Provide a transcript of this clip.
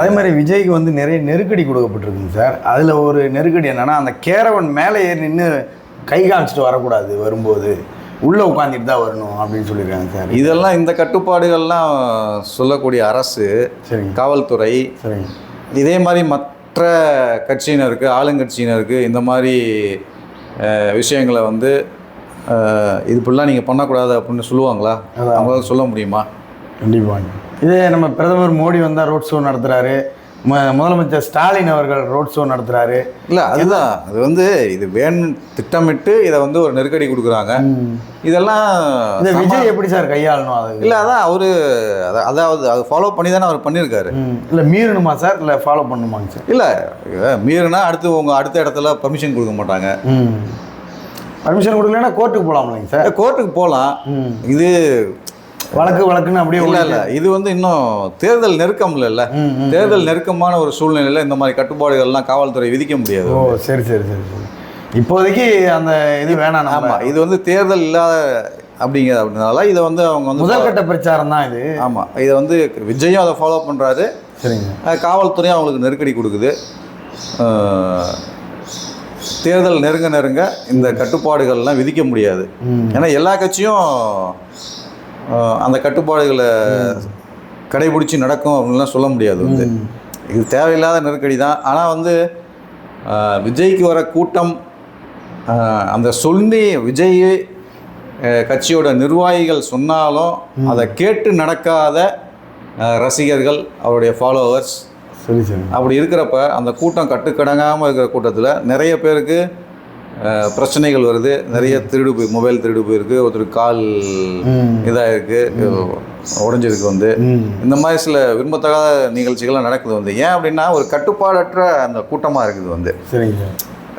அதே மாதிரி விஜய்க்கு வந்து நிறைய நெருக்கடி கொடுக்கப்பட்டிருக்குங்க சார். அதில் ஒரு நெருக்கடி என்னென்னா, அந்த கேரவன் மேலே ஏறி நின்று கை காமிச்சிட்டு வரக்கூடாது, வரும்போது உள்ளே உட்காந்துட்டு தான் வரணும் அப்படின்னு சொல்லியிருக்காங்க சார். இதெல்லாம் இந்த கட்டுப்பாடுகள்லாம் சொல்லக்கூடிய அரசு, சரிங்க, காவல்துறை, சரிங்க, இதே மாதிரி மற்ற கட்சியினருக்கு, ஆளுங்கட்சியினருக்கு இந்த மாதிரி விஷயங்களை வந்து இது இப்படிலாம் நீங்கள் பண்ணக்கூடாது அப்படின்னு சொல்லுவாங்களா? அவங்களால சொல்ல முடியுமா? கண்டிப்பாங்க. இதே நம்ம பிரதமர் மோடி வந்தால் ரோட் ஷோ நடத்துகிறாரு, முதலமைச்சர் ஸ்டாலின் அவர்கள் ரோட் ஷோ நடத்துகிறாரு. இல்லை, அதுதான் அது வந்து இது வேணும் திட்டமிட்டு இதை வந்து ஒரு நெருக்கடி கொடுக்குறாங்க. இதெல்லாம் இந்த விஜய் எப்படி சார் கையாளணும்? அது இல்லை, அதான் அவரு அதாவது அது ஃபாலோ பண்ணி தானே அவர் பண்ணியிருக்காரு. இல்லை மீறணுமா சார், இல்லை ஃபாலோ பண்ணணுமாங்க சார்? இல்லை, மீறினா அடுத்த இடத்துல பர்மிஷன் கொடுக்க மாட்டாங்க. பர்மிஷன் கொடுக்கலன்னா கோர்ட்டுக்கு போகலாம்லைங்க சார்? கோர்ட்டுக்கு போகலாம். இது வழக்குன்னு அப்படியே இல்லை, இது வந்து இன்னும் தேர்தல் நெருக்கம் இல்லைல்ல. தேர்தல் நெருக்கமான ஒரு சூழ்நிலையில் இந்த மாதிரி கட்டுப்பாடுகள்லாம் காவல்துறை விதிக்க முடியாது. ஓ, சரி சரி சரி சரி. இப்போதைக்கு அந்த இது வேணாம். ஆமாம், இது வந்து தேர்தல் இல்லாத அப்படிங்கிறதுனால இதை வந்து அவங்க வந்து முதல்கட்ட பிரச்சாரம் தான் இது. ஆமாம், இதை வந்து விஜயும் அதை ஃபாலோ பண்ணுறாரு. சரிங்க. காவல்துறையும் அவங்களுக்கு நெருக்கடி கொடுக்குது. தேர்தல் நெருங்க இந்த கட்டுப்பாடுகள்லாம் விதிக்க முடியாது. ஏன்னா எல்லா கட்சியும் அந்த கட்டுப்பாடுகளை கடைபிடிச்சி நடக்கும் அப்படின்லாம் சொல்ல முடியாது. வந்து இது தேவையில்லாத நெருக்கடி தான். ஆனால் வந்து விஜய்க்கு வர கூட்டம், அந்த சொல்லி விஜய் கட்சியோட நிர்வாகிகள் சொன்னாலும் அதை கேட்டு நடக்காத ரசிகர்கள், அவருடைய ஃபாலோவர்ஸ், சரி சரி, அப்படி இருக்கிறப்ப அந்த கூட்டம் கட்டுக்கடங்காமல் இருக்கிற கூட்டத்தில் நிறைய பேருக்கு பிரச்சனைகள் வருது. நிறைய மொபைல் திருடு போயிருக்கு, ஒருத்தருக்கு கால் இதாகிருக்கு, உடஞ்சிருக்கு. வந்து இந்த மாதிரி சில விரும்பத்தகாத நிகழ்ச்சிகள்லாம் நடக்குது. வந்து ஏன் அப்படின்னா ஒரு கட்டுப்பாடற்ற அந்த கூட்டமாக இருக்குது. வந்து சரிங்க.